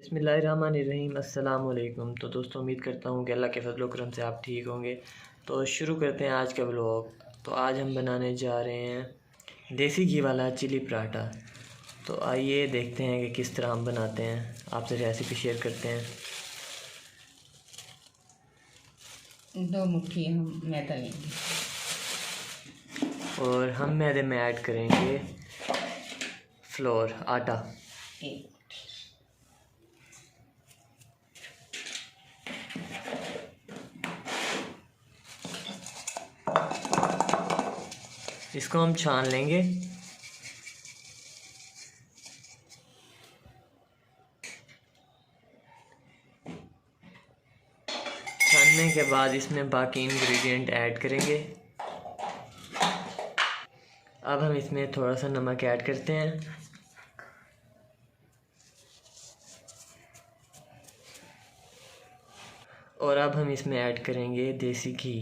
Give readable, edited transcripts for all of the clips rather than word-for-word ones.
बिस्मिल्लाहिर्रहमानिर्रहीम अस्सलाम वालेकुम। तो दोस्तों, उम्मीद करता हूँ कि अल्लाह के फजल करम से आप ठीक होंगे। तो शुरू करते हैं आज का व्लॉग। तो आज हम बनाने जा रहे हैं देसी घी वाला चिली पराठा। तो आइए देखते हैं कि किस तरह हम बनाते हैं, आपसे रेसिपी शेयर करते हैं। 2 मुट्ठी हम मैदा लेंगे और हम मैदे में ऐड करेंगे फ्लोर आटा। 1 इसको हम छान लेंगे। छानने के बाद इसमें बाकी इंग्रेडिएंट ऐड करेंगे। अब हम इसमें थोड़ा सा नमक ऐड करते हैं। और अब हम इसमें ऐड करेंगे देसी घी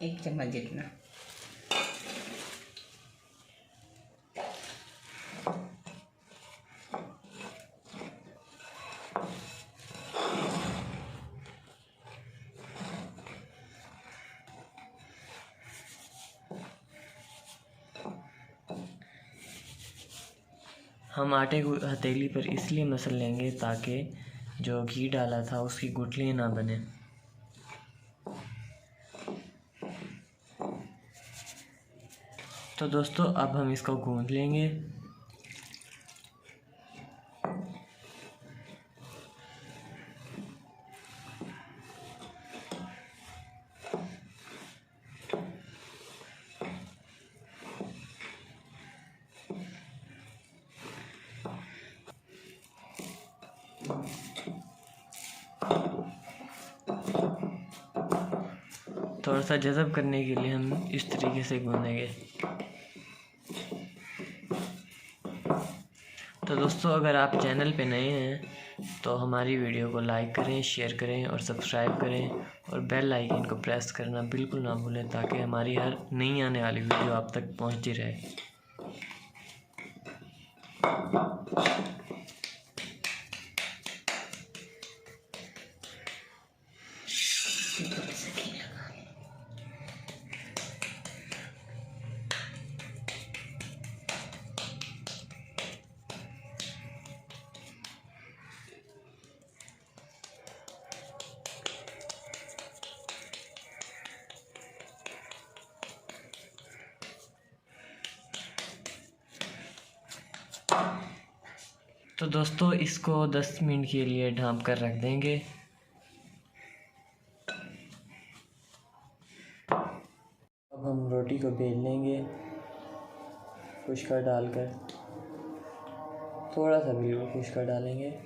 1 चम्मच जितना। हम आटे को हथेली पर इसलिए मसल लेंगे ताकि जो घी डाला था उसकी गुठलियाँ ना बने। तो दोस्तों, अब हम इसको गूंद लेंगे। थोड़ा सा जज़ब करने के लिए हम इस तरीके से गूंदेंगे। तो दोस्तों, अगर आप चैनल पे नए हैं तो हमारी वीडियो को लाइक करें, शेयर करें और सब्सक्राइब करें और बेल आइकन को प्रेस करना बिल्कुल ना भूलें ताकि हमारी हर नई आने वाली वीडियो आप तक पहुंचती रहे। तो दोस्तों, इसको 10 मिनट के लिए ढाँप कर रख देंगे। अब हम रोटी को बेल लेंगे खुश्का डालकर, थोड़ा सा बिल्कुल खुश्का डालेंगे।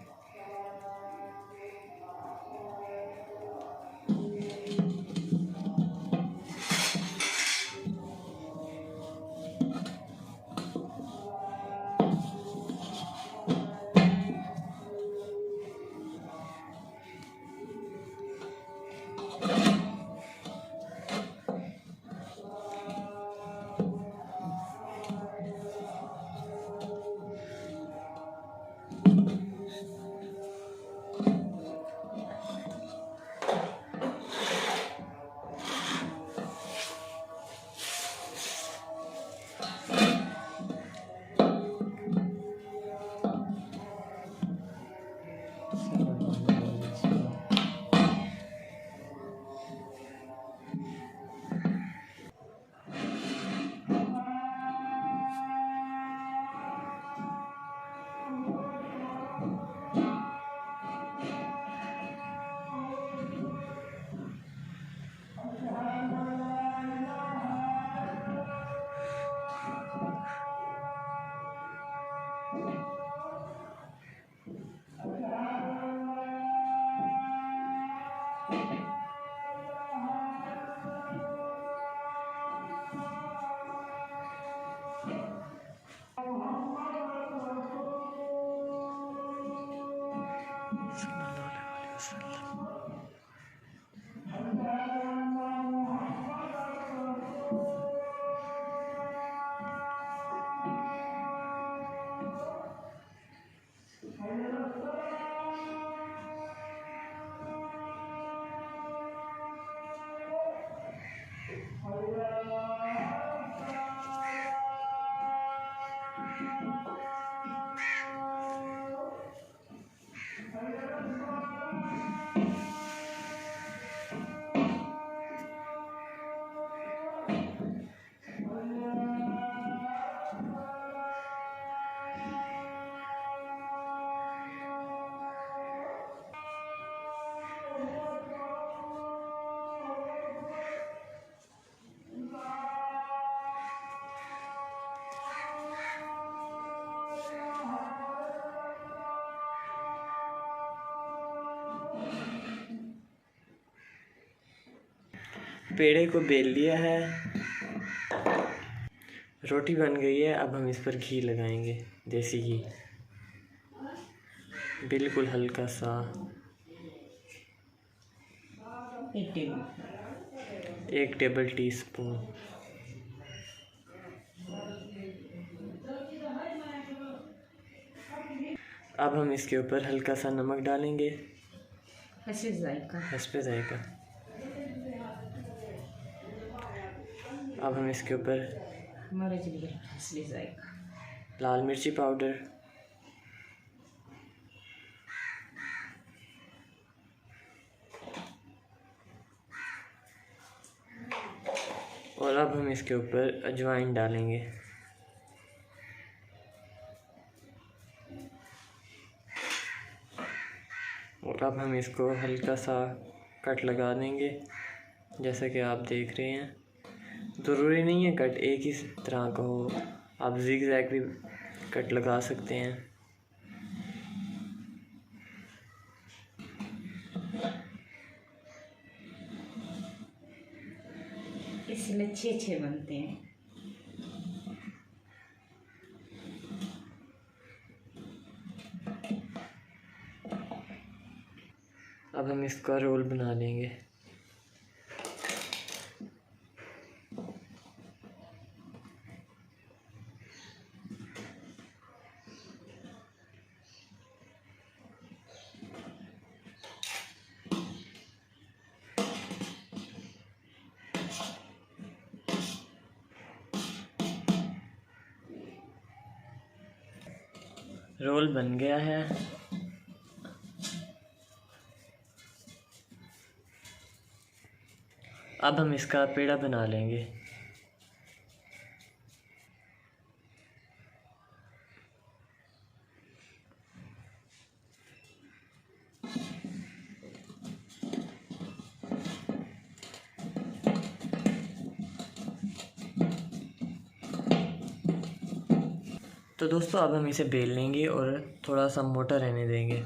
पेड़े को बेल लिया है, रोटी बन गई है। अब हम इस पर घी लगाएंगे, देसी घी, बिल्कुल हल्का सा, 1 टेबल टी स्पून। अब हम इसके ऊपर हल्का सा नमक डालेंगे, हस्बे जायका। अब हम इसके ऊपर लाल मिर्ची पाउडर, और अब हम इसके ऊपर अजवाइन डालेंगे। और अब हम इसको हल्का सा कट लगा देंगे, जैसा कि आप देख रहे हैं। ज़रूरी नहीं है कट एक ही तरह का हो, आप ज़िग ज़ैग भी कट लगा सकते हैं। इसलिए अच्छे बनते हैं। अब हम इसका रोल बना लेंगे। रोल बन गया है। अब हम इसका पेड़ा बना लेंगे। तो दोस्तों अब हम इसे बेल लेंगे और थोड़ा सा मोटा रहने देंगे।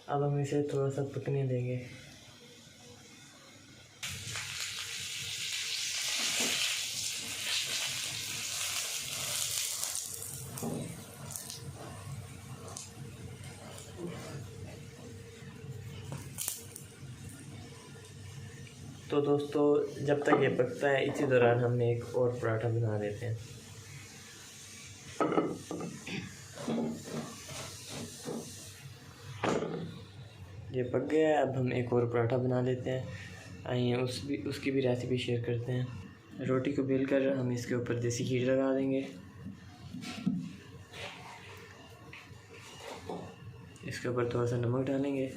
अब हम इसे थोड़ा सा पकने देंगे। तो दोस्तों जब तक ये पकता है इसी दौरान हम एक और पराठा बना देते हैं। ये पक गया है, अब हम एक और पराठा बना लेते हैं। आइए उसकी भी रेसिपी शेयर करते हैं। रोटी को बेल कर हम इसके ऊपर देसी घी लगा देंगे। इसके ऊपर थोड़ा सा नमक डालेंगे,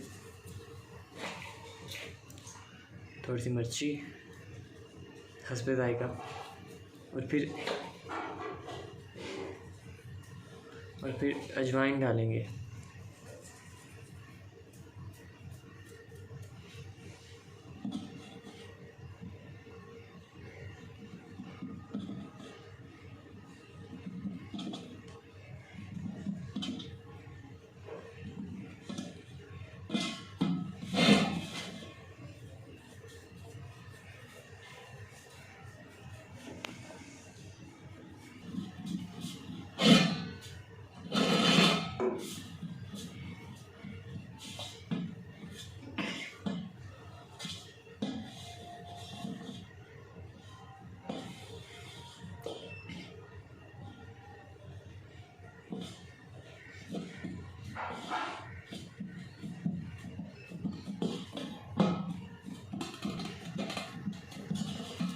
थोड़ी सी मिर्ची हस्बे जायका और फिर अजवाइन डालेंगे।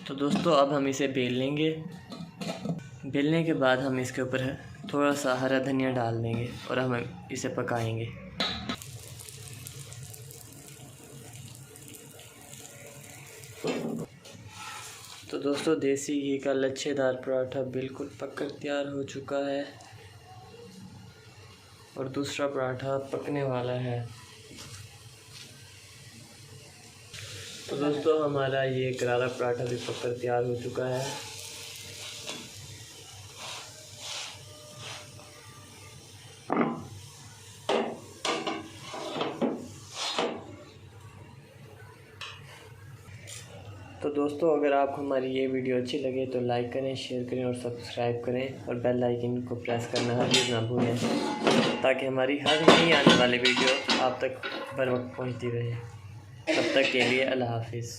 तो दोस्तों अब हम इसे बेल लेंगे। बेलने के बाद हम इसके ऊपर थोड़ा सा हरा धनिया डाल देंगे और हम इसे पकाएंगे। तो दोस्तों देसी घी का लच्छेदार पराठा बिल्कुल पककर तैयार हो चुका है और दूसरा पराठा पकने वाला है। तो दोस्तों हमारा ये करारा पराठा भी पककर तैयार हो चुका है। तो दोस्तों अगर आपको हमारी ये वीडियो अच्छी लगे तो लाइक करें, शेयर करें और सब्सक्राइब करें और बेल आइकन को प्रेस करना हरगिज़ ना भूलें, ताकि हमारी हर नई आने वाली वीडियो आप तक बर वक्त पहुँचती रहे। तब तक के लिए अल्लाह हाफिज़।